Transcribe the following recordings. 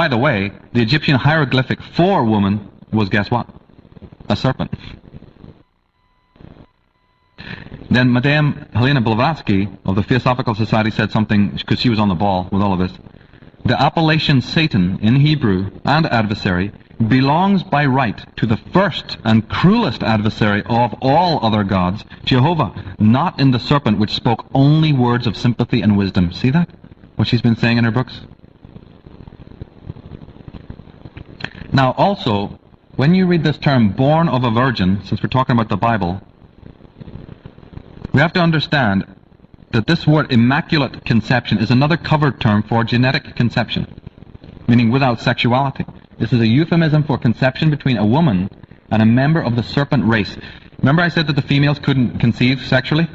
By the way, the Egyptian hieroglyphic for woman was, guess what? A serpent. Then Madame Helena Blavatsky of the Theosophical Society said something, because she was on the ball with all of this. The appellation Satan in Hebrew and adversary belongs by right to the first and cruelest adversary of all other gods, Jehovah, not in the serpent which spoke only words of sympathy and wisdom. See that? What she's been saying in her books? Now also, when you read this term, born of a virgin, since we're talking about the Bible, we have to understand that this word immaculate conception is another covered term for genetic conception, meaning without sexuality. This is a euphemism for conception between a woman and a member of the serpent race. Remember I said that the females couldn't conceive sexually?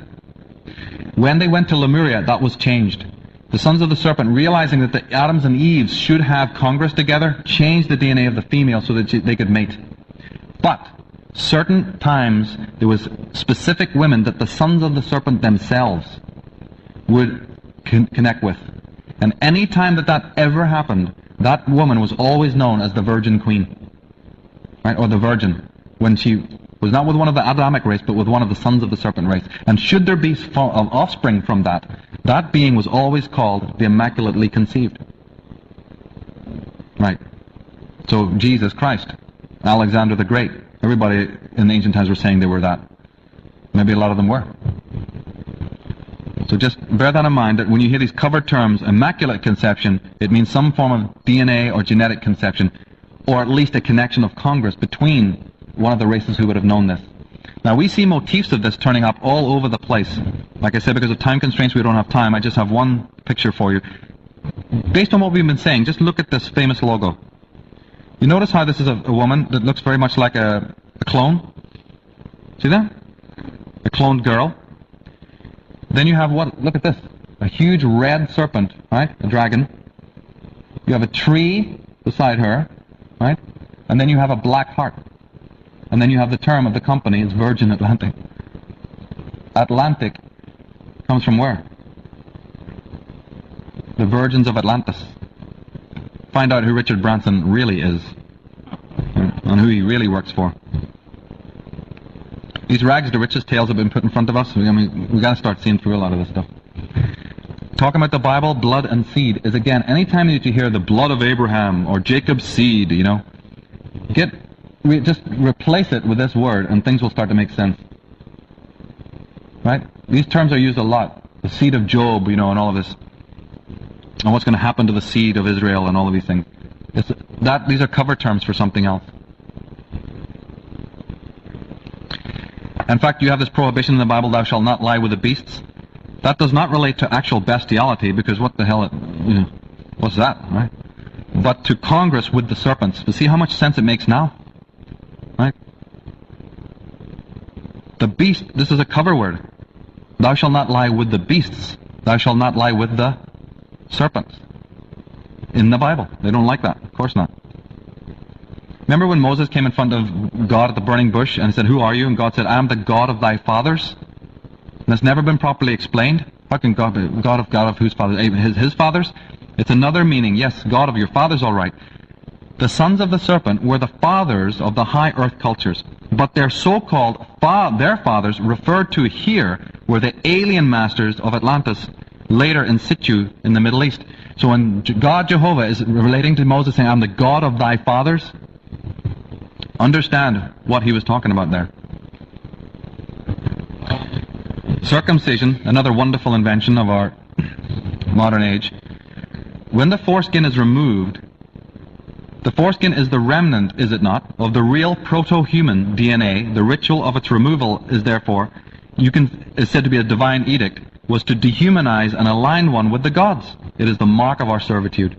When they went to Lemuria, that was changed. The sons of the serpent, realizing that the Adams and Eves should have congress together, changed the DNA of the female so that they could mate. But certain times there was specific women that the sons of the serpent themselves would connect with. And any time that ever happened, that woman was always known as the Virgin Queen. Right? Or the Virgin. When she was not with one of the Adamic race, but with one of the sons of the serpent race. And should there be offspring from that, that being was always called the Immaculately Conceived. Right. So Jesus Christ, Alexander the Great, everybody in the ancient times were saying they were that. Maybe a lot of them were. So just bear that in mind, that when you hear these covered terms, immaculate conception, it means some form of DNA or genetic conception, or at least a connection of congress between one of the races who would have known this. Now we see motifs of this turning up all over the place. Like I said, because of time constraints we don't have time, I just have one picture for you. Based on what we've been saying, just look at this famous logo. You notice how this is a woman that looks very much like a clone? See that? A cloned girl. Then you have what? Look at this. A huge red serpent, right? A dragon. You have a tree beside her, right? And then you have a black heart. And then you have the term of the company, it's Virgin Atlantic. Atlantic comes from where? The Virgins of Atlantis. Find out who Richard Branson really is, and who he really works for. These rags to riches tales have been put in front of us. I mean, we've got to start seeing through a lot of this stuff. Talking about the Bible, blood and seed is, again, anytime that you hear the blood of Abraham or Jacob's seed, you know, just replace it with this word and things will start to make sense. Right? These terms are used a lot. The seed of Job, you know, and all of this. And what's going to happen to the seed of Israel and all of these things. These are cover terms for something else. In fact, you have this prohibition in the Bible, thou shalt not lie with the beasts. That does not relate to actual bestiality, because what the hell, what's that, right? But to congress with the serpents. But see how much sense it makes now? Right? The beast, this is a cover word. Thou shalt not lie with the beasts. Thou shalt not lie with the serpents. In the Bible. They don't like that. Of course not. Remember when Moses came in front of God at the burning bush and said, who are you? And God said, I am the God of thy fathers. And that's never been properly explained. How can God be God of whose fathers? His fathers? It's another meaning. Yes, God of your fathers, all right. The sons of the serpent were the fathers of the high earth cultures. But their so-called their fathers referred to here were the alien masters of Atlantis, later in situ in the Middle East. So when God Jehovah is relating to Moses saying, I'm the God of thy fathers, understand what he was talking about there. Circumcision, another wonderful invention of our modern age. When the foreskin is removed, the foreskin is the remnant, is it not, of the real proto-human DNA. The ritual of its removal is therefore, is said to be a divine edict, was to dehumanize and align one with the gods. It is the mark of our servitude.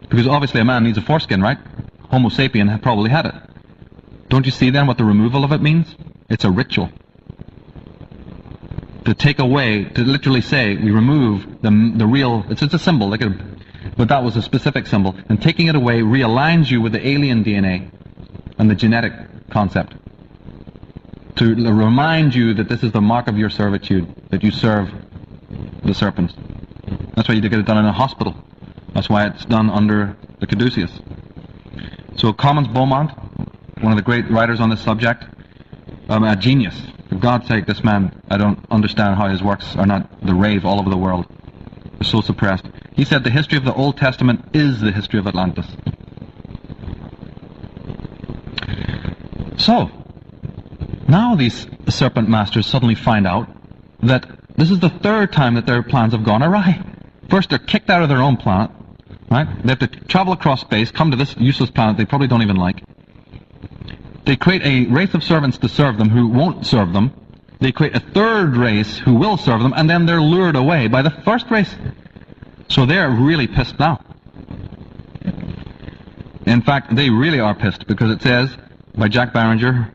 Because obviously a man needs a foreskin, right? Homo sapien probably had it. Don't you see then what the removal of it means? It's a ritual. To take away, to literally say, we remove the real, it's a symbol, but that was a specific symbol. And taking it away realigns you with the alien DNA and the genetic concept. To remind you that this is the mark of your servitude, that you serve the serpents. That's why you get it done in a hospital. That's why it's done under the caduceus. So Commons Beaumont, one of the great writers on this subject, a genius. For God's sake, this man, I don't understand how his works are not the rave all over the world. They're so suppressed. He said the history of the Old Testament is the history of Atlantis. So, now these serpent masters suddenly find out that this is the third time that their plans have gone awry. First, they're kicked out of their own planet, right? They have to travel across space, come to this useless planet they probably don't even like. They create a race of servants to serve them who won't serve them. They create a third race who will serve them, and then they're lured away by the first race. So they're really pissed now. In fact, they really are pissed, because it says, by Jack Barringer,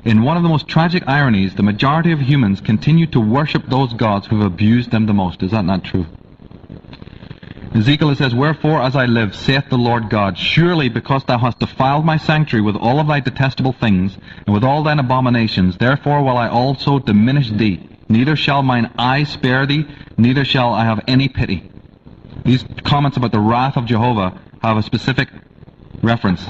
in one of the most tragic ironies, the majority of humans continue to worship those gods who have abused them the most. Is that not true? Ezekiel says, wherefore, as I live, saith the Lord God, surely because thou hast defiled my sanctuary with all of thy detestable things, and with all thine abominations, therefore will I also diminish thee. Neither shall mine eye spare thee, neither shall I have any pity. These comments about the wrath of Jehovah have a specific reference.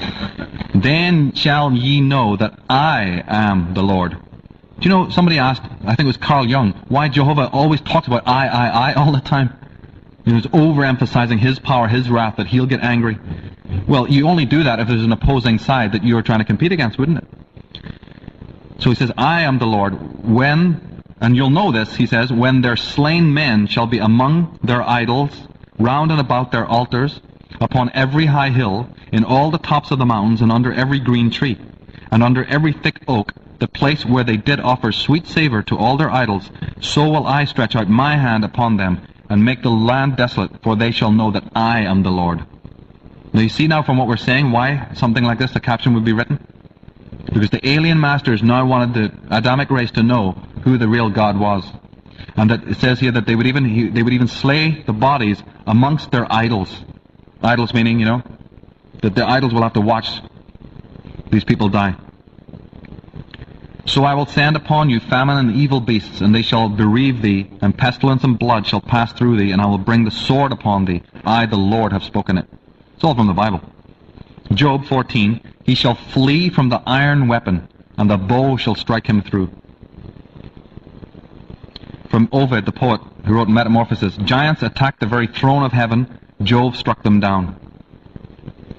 Then shall ye know that I am the Lord. Do you know, somebody asked, I think it was Carl Jung, why Jehovah always talks about I all the time? He was overemphasizing his power, his wrath, that he'll get angry. Well, you only do that if there's an opposing side that you're trying to compete against, wouldn't it? So he says, I am the Lord, when, and you'll know this, he says, when their slain men shall be among their idols, round and about their altars, upon every high hill, in all the tops of the mountains, and under every green tree, and under every thick oak, the place where they did offer sweet savour to all their idols, so will I stretch out my hand upon them, and make the land desolate, for they shall know that I am the Lord. Now you see now from what we're saying why something like this, the caption would be written? Because the alien masters now wanted the Adamic race to know who the real God was. And that it says here that they would even slay the bodies amongst their idols. Idols meaning, you know, that the idols will have to watch these people die. So I will send upon you famine and evil beasts, and they shall bereave thee, and pestilence and blood shall pass through thee, and I will bring the sword upon thee. I, the Lord, have spoken it. It's all from the Bible. Job 14, he shall flee from the iron weapon, and the bow shall strike him through. From Ovid, the poet, who wrote Metamorphosis, giants attacked the very throne of heaven, Jove struck them down.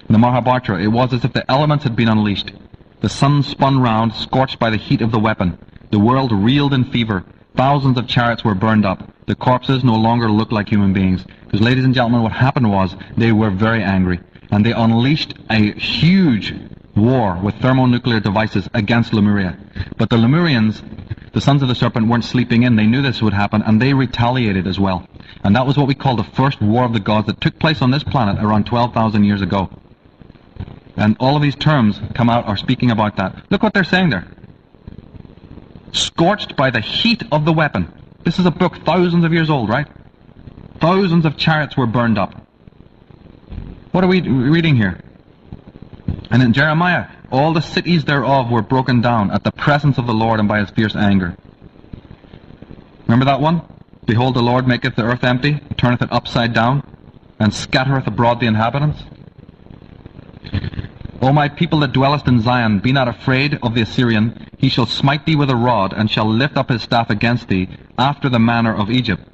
In the Mahabharata, it was as if the elements had been unleashed. The sun spun round, scorched by the heat of the weapon. The world reeled in fever. Thousands of chariots were burned up. The corpses no longer looked like human beings. Because, ladies and gentlemen, what happened was they were very angry. And they unleashed a huge war with thermonuclear devices against Lemuria. But the Lemurians, the sons of the serpent, weren't sleeping in. They knew this would happen, and they retaliated as well. And that was what we call the first war of the gods that took place on this planet around 12,000 years ago. And all of these terms come out are speaking about that. Look what they're saying there. Scorched by the heat of the weapon. This is a book thousands of years old, right? Thousands of chariots were burned up. What are we reading here? And in Jeremiah, all the cities thereof were broken down at the presence of the Lord and by his fierce anger. Remember that one? Behold, the Lord maketh the earth empty, turneth it upside down, and scattereth abroad the inhabitants. O my people that dwellest in Zion, be not afraid of the Assyrian. He shall smite thee with a rod, and shall lift up his staff against thee, after the manner of Egypt.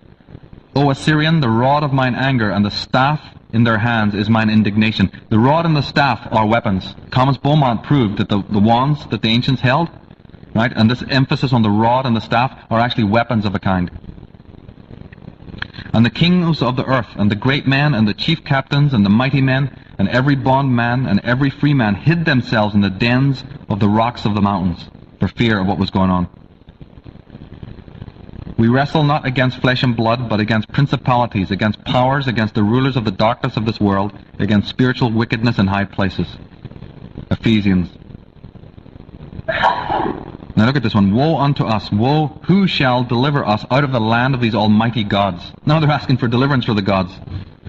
O Assyrian, the rod of mine anger, and the staff in their hands is mine indignation. The rod and the staff are weapons. Thomas Beaumont proved that the wands that the ancients held, right, and this emphasis on the rod and the staff, are actually weapons of a kind. And the kings of the earth, and the great men, and the chief captains, and the mighty men, and every bondman and every free man hid themselves in the dens of the rocks of the mountains, for fear of what was going on. We wrestle not against flesh and blood, but against principalities, against powers, against the rulers of the darkness of this world, against spiritual wickedness in high places. Ephesians. Now look at this one. Woe unto us, woe, who shall deliver us out of the land of these almighty gods? Now they're asking for deliverance for the gods.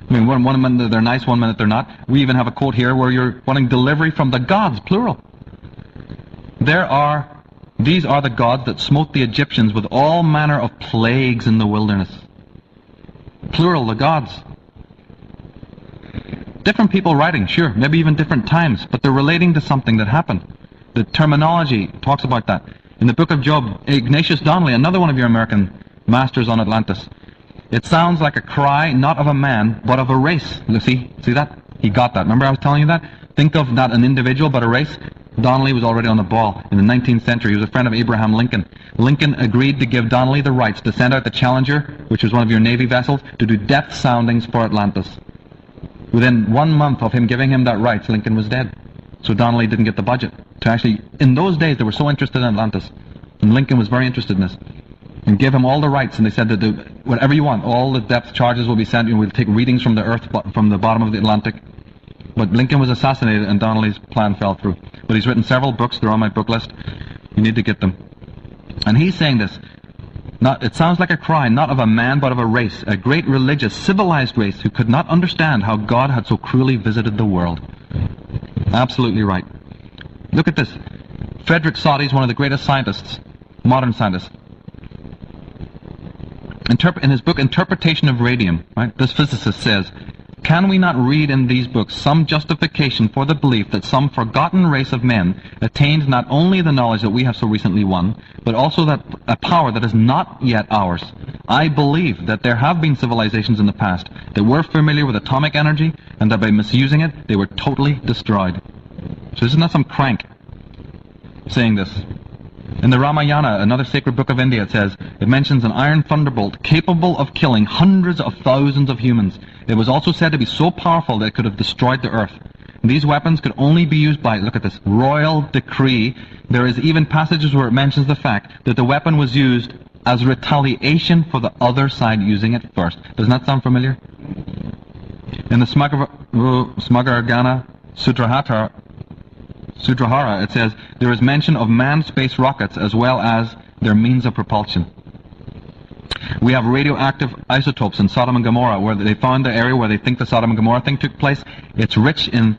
I mean, one minute they're nice, one minute they're not. We even have a quote here where you're wanting delivery from the gods, plural. These are the gods that smote the Egyptians with all manner of plagues in the wilderness. Plural, the gods. Different people writing, sure, maybe even different times, but they're relating to something that happened. The terminology talks about that. In the book of Job, Ignatius Donnelly, another one of your American masters on Atlantis, it sounds like a cry not of a man, but of a race. You see that? He got that. Remember I was telling you that? Think of not an individual, but a race. Donnelly was already on the ball. In the 19th century, he was a friend of Abraham Lincoln. Lincoln agreed to give Donnelly the rights to send out the Challenger, which was one of your Navy vessels, to do depth soundings for Atlantis. Within 1 month of him giving him that rights, Lincoln was dead. So Donnelly didn't get the budget to actually, in those days they were so interested in Atlantis, and Lincoln was very interested in this, and gave him all the rights, and they said that whatever you want, all the depth charges will be sent, and we'll take readings from the earth, from the bottom of the Atlantic. But Lincoln was assassinated and Donnelly's plan fell through. But he's written several books, they're on my book list, you need to get them. And he's saying this, it sounds like a cry, not of a man, but of a race, a great religious, civilized race who could not understand how God had so cruelly visited the world. Absolutely right. Look at this. Frederick Soddy is one of the greatest scientists, modern scientists. In his book, Interpretation of Radium, right, this physicist says, can we not read in these books some justification for the belief that some forgotten race of men attained not only the knowledge that we have so recently won, but also that a power that is not yet ours? I believe that there have been civilizations in the past that were familiar with atomic energy, and that by misusing it, they were totally destroyed. So this is not some crank saying this. In the Ramayana, another sacred book of India, it mentions an iron thunderbolt capable of killing hundreds of thousands of humans. It was also said to be so powerful that it could have destroyed the earth. And these weapons could only be used by, look at this, royal decree. There is even passages where it mentions the fact that the weapon was used as retaliation for the other side using it first. Doesn't that sound familiar? In the Smagargana Sutrahara, it says, there is mention of manned space rockets as well as their means of propulsion. We have radioactive isotopes in Sodom and Gomorrah, where they found the area where they think the Sodom and Gomorrah thing took place. It's rich in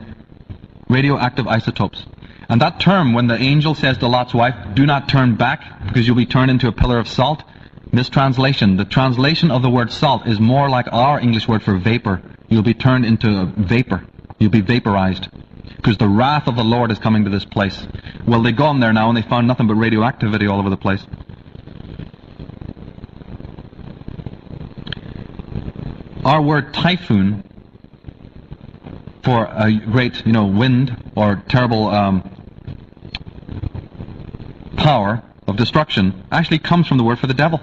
radioactive isotopes. And that term, when the angel says to Lot's wife, do not turn back, because you'll be turned into a pillar of salt, mistranslation. The translation of the word salt is more like our English word for vapor. You'll be turned into a vapor. You'll be vaporized. Because the wrath of the Lord is coming to this place. Well, they gone there now and they found nothing but radioactivity all over the place. Our word typhoon for a great, wind or terrible power of destruction actually comes from the word for the devil,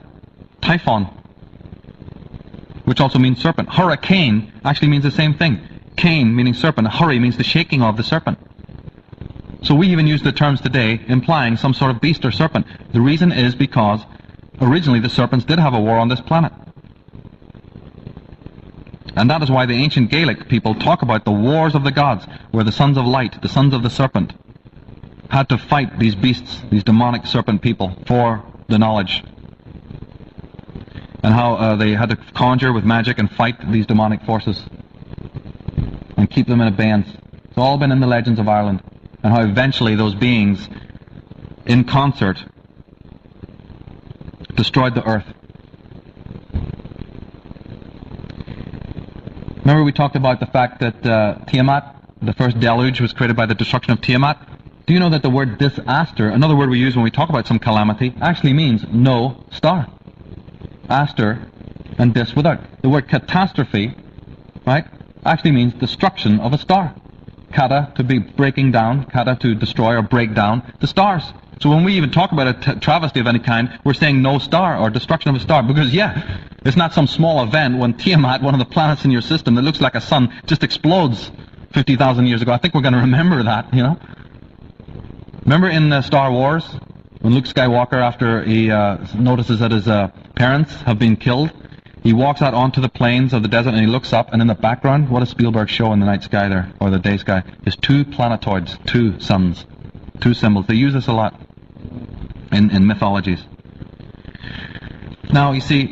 typhon, which also means serpent. Hurricane actually means the same thing. Cane meaning serpent, hurry means the shaking of the serpent. So we even use the terms today implying some sort of beast or serpent. The reason is because originally the serpents did have a war on this planet. And that is why the ancient Gaelic people talk about the wars of the gods, where the sons of light, the sons of the serpent, had to fight these beasts, these demonic serpent people, for the knowledge. And how they had to conjure with magic and fight these demonic forces and keep them in abeyance. It's all been in the legends of Ireland. And how eventually those beings, in concert, destroyed the earth. Remember we talked about the fact that Tiamat, the first deluge, was created by the destruction of Tiamat? Do you know that the word disaster, another word we use when we talk about some calamity, actually means no star? Aster and dis without. The word catastrophe, right, actually means destruction of a star. Kata, to be breaking down, kata, to destroy or break down the stars. So when we even talk about a travesty of any kind, we're saying no star or destruction of a star, because it's not some small event when Tiamat, one of the planets in your system that looks like a sun, just explodes 50,000 years ago. I think we're going to remember that, Remember in Star Wars, when Luke Skywalker, after he notices that his parents have been killed, he walks out onto the plains of the desert and he looks up, and in the background, what does Spielberg show in the night sky there, or the day sky? Is two planetoids, two suns, two symbols. They use this a lot in mythologies. Now, you see,